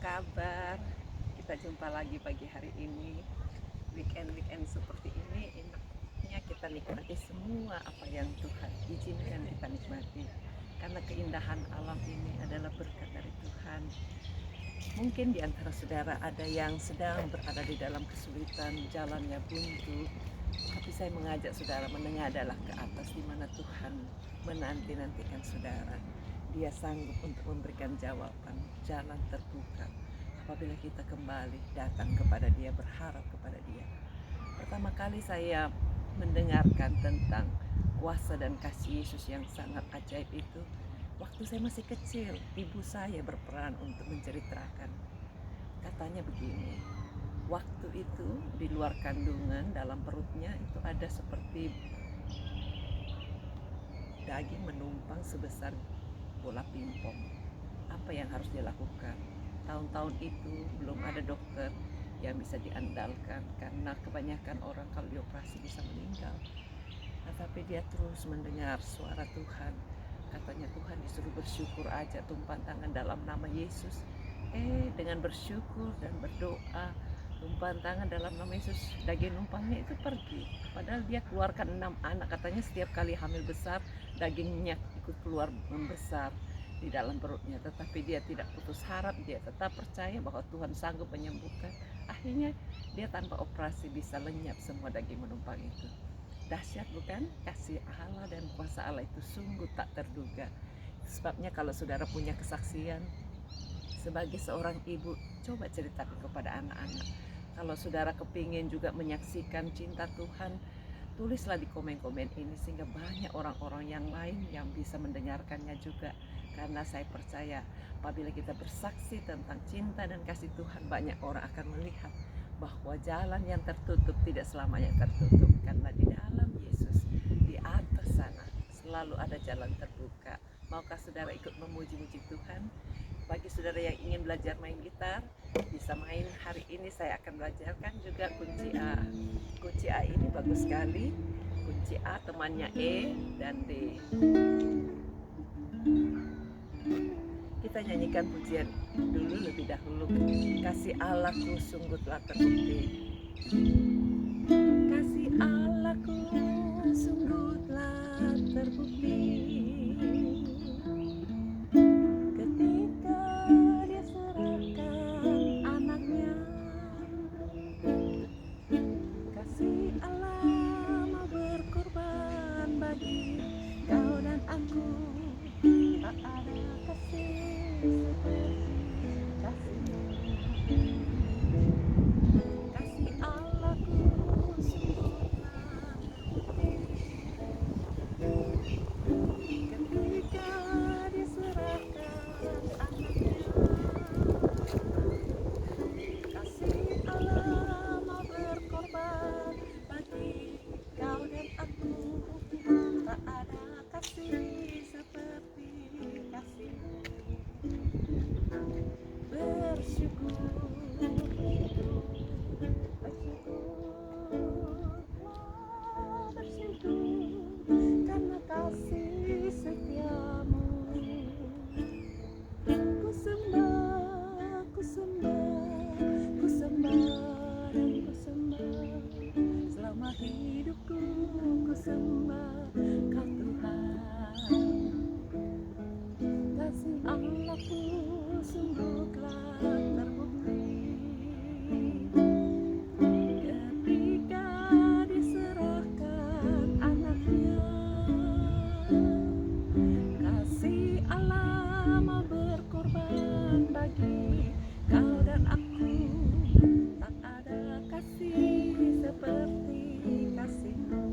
kabar? Kita jumpa lagi pagi hari ini. Weekend seperti ini enaknya kita nikmati semua apa yang Tuhan izinkan kita nikmati. Karena keindahan alam ini adalah berkat dari Tuhan. Mungkin di antara saudara ada yang sedang berada di dalam kesulitan, jalannya buntu. Tapi saya mengajak saudara menengadah ke atas di mana Tuhan menanti-nantikan saudara. Dia sanggup untuk memberikan jawaban, jalan terbuka apabila kita kembali datang kepada Dia, berharap kepada Dia. Pertama kali saya mendengarkan tentang kuasa dan kasih Yesus yang sangat ajaib itu waktu saya masih kecil. Ibu saya berperan untuk menceritakan. Katanya begini, waktu itu di luar kandungan dalam perutnya itu ada seperti daging menumpang sebesar bola pingpong. Apa yang harus dilakukan? Tahun-tahun itu belum ada dokter yang bisa diandalkan karena kebanyakan orang kalau dioperasi bisa meninggal. Tetapi dia terus mendengar suara Tuhan. Katanya Tuhan disuruh bersyukur aja, tumpah tangan dalam nama Yesus. Dengan bersyukur dan berdoa, tumpah tangan dalam nama Yesus, daging numpangnya itu pergi. Padahal dia keluarkan 6 anak. Katanya setiap kali hamil besar, dagingnya ikut keluar membesar di dalam perutnya. Tetapi dia tidak putus harap, dia tetap percaya bahwa Tuhan sanggup menyembuhkan. Akhirnya dia tanpa operasi bisa lenyap semua daging menumpang itu. Dahsyat bukan? Kasih Allah dan kuasa Allah itu sungguh tak terduga. Sebabnya kalau saudara punya kesaksian sebagai seorang ibu, coba ceritakan kepada anak-anak. Kalau saudara kepingin juga menyaksikan cinta Tuhan, tulislah di komen-komen ini sehingga banyak orang-orang yang lain yang bisa mendengarkannya juga. Karena saya percaya apabila kita bersaksi tentang cinta dan kasih Tuhan, banyak orang akan melihat bahwa jalan yang tertutup tidak selamanya tertutup. Karena di dalam Yesus, di atas sana, selalu ada jalan terbuka. Maukah saudara ikut memuji-muji Tuhan? Bagi saudara yang ingin belajar main gitar, bisa main hari ini. Saya akan belajarkan juga kunci A. Kunci A ini bagus sekali. Kunci A temannya E dan D. Kita nyanyikan pujian dulu lebih dahulu. Kasih Allahku sungguh telah terbukti. Kasih Allahku sungguh telah terbukti. Ketika Dia serahkan anaknya, kasih Allah mau berkorban bagi kau dan aku. Tak ada kasih seperti kasih-Mu. Kasih Allahku sungguh telah terbukti. Ketika Dia serahkan anaknya, kasih Allah mau berkorban bagi kau dan aku. Tak ada kasih seperti kasih-Mu. Bersyukur, bersyukur, bersyukur karena kasih setiamu. Ku sembah, ku sembah, ku sembah dan ku sembah. Selama hidupku ku sembah Kau Tuhan. Kasih Allahku sungguh telah terbukti. Ketika diserahkan anaknya, kasih Allah mau berkorban bagi kau dan aku. Tak ada kasih seperti kasih-Mu.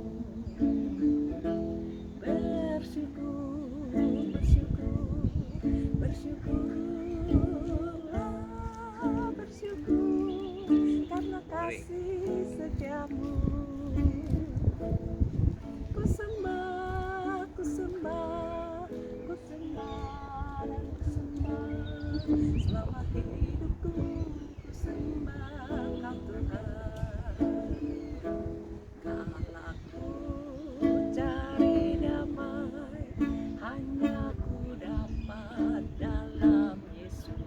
Bersyukur, bersyukur, bersyukurlah, bersyukur karena kasih setiamu. Ku sembah, ku sembah, ku sembah dan ku sembah. Selama hidupku ku sembah Kau Tuhan. Kalau ku cari damai, hanya ku dapat dalam Yesus.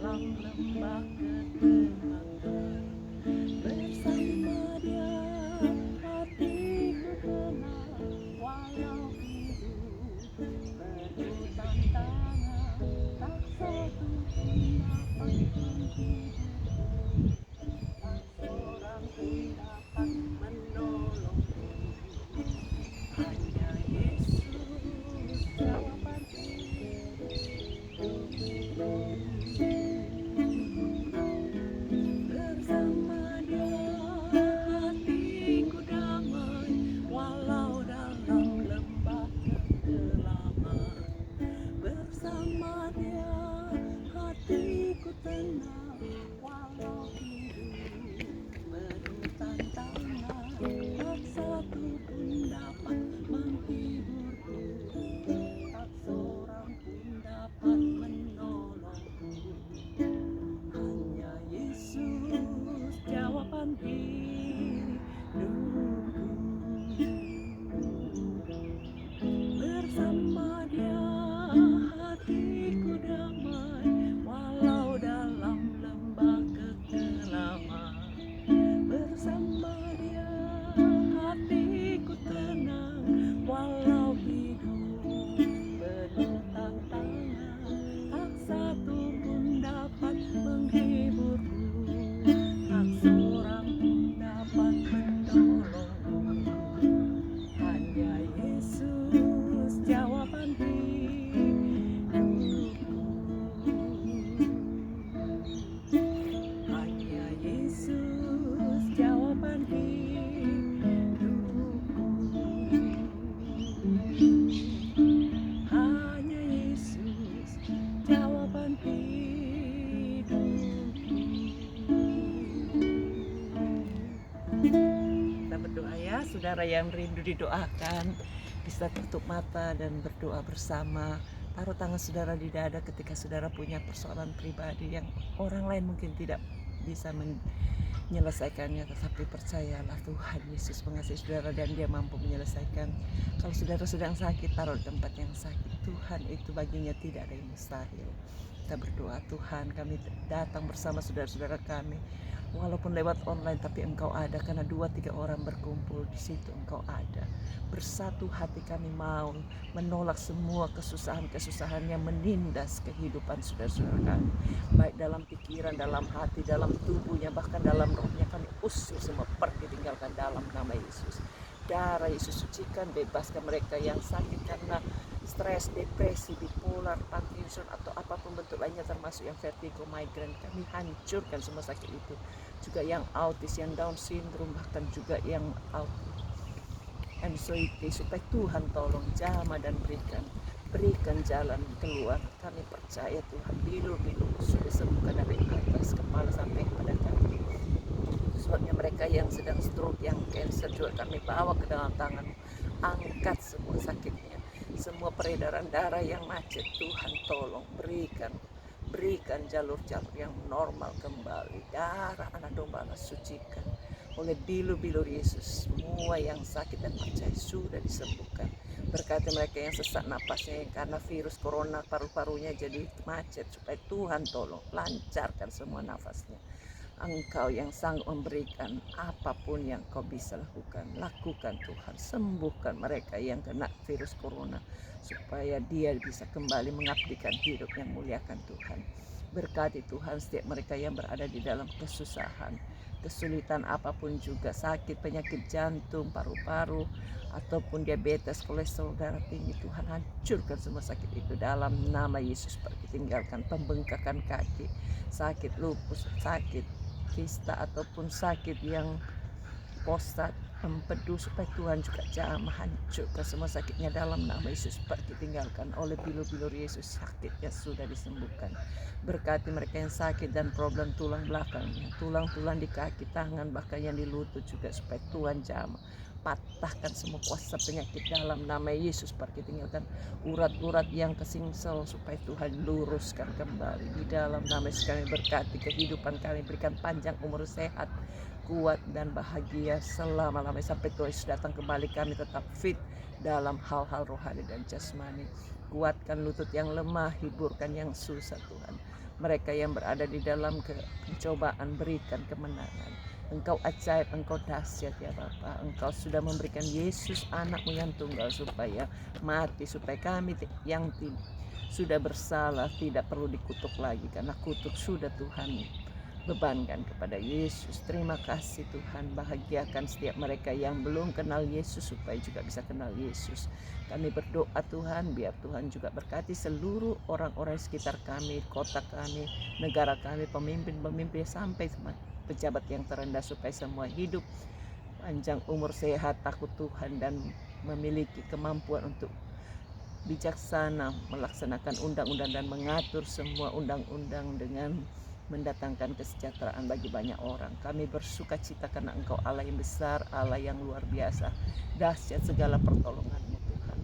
dalam lembah kegelapan. Bersama Dia hatiku tenang, walau hidup penuh tantangan, tak satu pun dapat menghiburku, tak seorang pun dapat menolongku. Hanya Yesus jawaban hidupku. Bersama Dia hatiku damai, walau dalam lembah kegelapan. Bersama Dia hatiku tenang, walau hidup penuh tantangan, tak satu pun dapat menghiburku, tak seorang pun dapat menolongku. Hanya Yesus jawaban hidupku. Bersama Dia hatiku damai, walau dalam lembah kegelapan. Bersama Dia hatiku tenang, walau hidup penuh tantangan, tak satu pun dapat menghiburku, tak seorang pun dapat menolongku. Hanya Yesus jawaban hidupku. Hanya Yesus jawaban hidupku. Hanya Yesus jawaban hidupku. Kita berdoa ya, saudara yang rindu didoakan, bisa tutup mata dan berdoa bersama. Taruh tangan saudara di dada ketika saudara punya persoalan pribadi yang orang lain mungkin tidak bisa menyelesaikannya, tetapi percayalah Tuhan Yesus mengasihi saudara dan Dia mampu menyelesaikan. Kalau saudara sedang sakit, taruh di tempat yang sakit. Tuhan itu baginya tidak ada yang mustahil. Kita berdoa, Tuhan, kami datang bersama saudara-saudara kami, walaupun lewat online, tapi Engkau ada, karena 2-3 orang berkumpul di situ Engkau ada. Bersatu hati kami mau menolak semua kesusahan-kesusahan yang menindas kehidupan saudara-saudara kami, baik dalam pikiran, dalam hati, dalam tubuhnya, bahkan dalam rohnya. Kami usir semua, pergi, tinggalkan dalam nama Yesus. Darah Yesus sucikan, bebaskan mereka yang sakit karena stres, depresi, bipolar, Parkinson, atau apapun bentuk lainnya, termasuk yang vertigo, migrain. Kami hancurkan semua sakit itu. Juga yang autis, yang Down syndrome, bahkan juga yang anxiety, supaya Tuhan tolong jamah dan berikan jalan keluar. Kami percaya Tuhan, bilu-bilu sudah sembuhkan dari atas kepala sampai kepada kaki. Soalnya mereka yang sedang stroke, yang cancer juga kami bawa ke dalam tangan. Angkat semua sakitnya, semua peredaran darah yang macet. Tuhan tolong berikan jalur-jalur yang normal kembali. Darah anak domba Allah sucikan oleh bilu-bilu Yesus. Semua yang sakit dan percaya sudah disembuhkan. Berkati mereka yang sesak napasnya karena virus corona, paru-parunya jadi macet, supaya Tuhan tolong lancarkan semua nafasnya. Engkau yang sanggup memberikan apapun yang Kau bisa lakukan Tuhan. Sembuhkan mereka yang kena virus corona, supaya dia bisa kembali mengabdikan hidup yang muliakan Tuhan. Berkati Tuhan setiap mereka yang berada di dalam kesusahan, kesulitan apapun juga, sakit, penyakit jantung, paru-paru, ataupun diabetes, kolesterol, darah tinggi. Tuhan hancurkan semua sakit itu dalam nama Yesus. Pergi, tinggalkan pembengkakan kaki, sakit lupus, sakit kista, ataupun sakit yang prostat, empedu, supaya Tuhan juga jamah hancurkan semua sakitnya dalam nama Yesus. Pergi, tinggalkan oleh bilu-bilu Yesus, sakitnya sudah disembuhkan. Berkati mereka yang sakit dan problem tulang belakangnya, tulang-tulang di kaki, tangan, bahkan yang di lutut juga, supaya Tuhan jamah. Patahkan semua kuasa penyakit dalam nama Yesus. Pergi, tinggalkan urat-urat yang kesingsel, supaya Tuhan luruskan kembali di dalam nama Yesus. Kami berkati kehidupan kami, berikan panjang umur, sehat, kuat dan bahagia selama-lamanya sampai Tuhan Yesus datang kembali. Kami tetap fit dalam hal-hal rohani dan jasmani. Kuatkan lutut yang lemah, hiburkan yang susah Tuhan. Mereka yang berada di dalam pencobaan, berikan kemenangan. Engkau ajaib, Engkau dahsyat ya Bapa. Engkau sudah memberikan Yesus anakmu yang tunggal supaya mati, supaya kami yang sudah bersalah tidak perlu dikutuk lagi, karena kutuk sudah Tuhan bebankan kepada Yesus. Terima kasih Tuhan, bahagiakan setiap mereka yang belum kenal Yesus supaya juga bisa kenal Yesus. Kami berdoa Tuhan, biar Tuhan juga berkati seluruh orang-orang sekitar kami, kota kami, negara kami, pemimpin-pemimpin sampai pejabat yang terendah, supaya semua hidup panjang umur, sehat, takut Tuhan, dan memiliki kemampuan untuk bijaksana melaksanakan undang-undang dan mengatur semua undang-undang dengan mendatangkan kesejahteraan bagi banyak orang. Kami bersuka cita karena Engkau Allah yang besar, Allah yang luar biasa, dahsyat segala pertolongan-Mu Tuhan.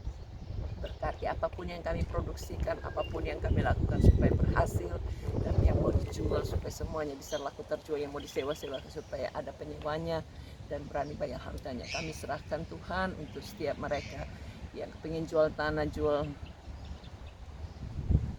Berkati apapun yang kami produksikan, apapun yang kami lakukan supaya berhasil, dan yang mau dijual supaya semuanya bisa laku terjual, yang mau disewa-sewa supaya ada penyewanya dan berani bayar harganya. Kami serahkan Tuhan untuk setiap mereka yang pengen jual tanah, jual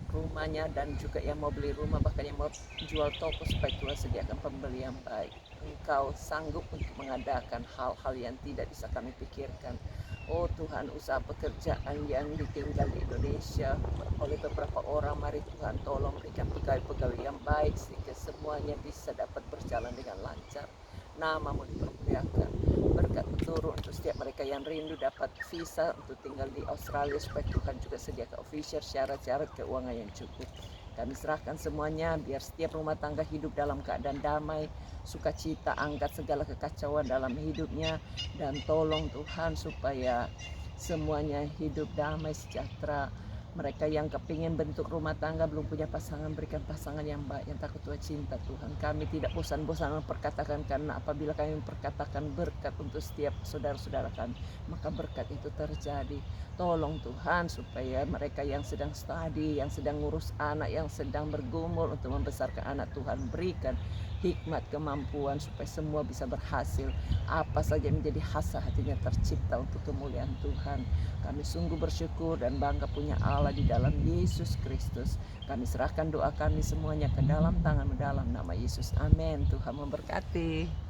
rumahnya, dan juga yang mau beli rumah, bahkan yang mau jual toko, supaya Tuhan sediakan pembeli yang baik. Engkau sanggup untuk mengadakan hal-hal yang tidak bisa kami pikirkan. Oh Tuhan, usaha pekerjaan yang ditinggal di Indonesia oleh beberapa orang, mari Tuhan tolong berikan pegawai-pegawai yang baik sehingga semuanya bisa dapat berjalan dengan lancar. Nama-Mu dipermuliakan. Berkat turun untuk setiap mereka yang rindu dapat visa untuk tinggal di Australia, supaya Tuhan juga sediakan official syarat-syarat keuangan yang cukup. Kami serahkan semuanya, biar setiap rumah tangga hidup dalam keadaan damai, sukacita, angkat segala kekacauan dalam hidupnya, dan tolong Tuhan supaya semuanya hidup damai, sejahtera. Mereka yang kepingin bentuk rumah tangga belum punya pasangan, berikan pasangan yang baik, yang takut Tuhan, cinta Tuhan. Kami tidak bosan-bosan memperkatakan, karena apabila kami memperkatakan berkat untuk setiap saudara-saudara kami, maka berkat itu terjadi. Tolong Tuhan supaya mereka yang sedang studi, yang sedang ngurus anak, yang sedang bergumul untuk membesarkan anak, Tuhan berikan hikmat, kemampuan supaya semua bisa berhasil. Apa saja menjadi hasrat hatinya tercipta untuk kemuliaan Tuhan. Kami sungguh bersyukur dan bangga punya Allah di dalam Yesus Kristus. Kami serahkan doa kami semuanya ke dalam tangan-Mu dalam nama Yesus. Amin. Tuhan memberkati.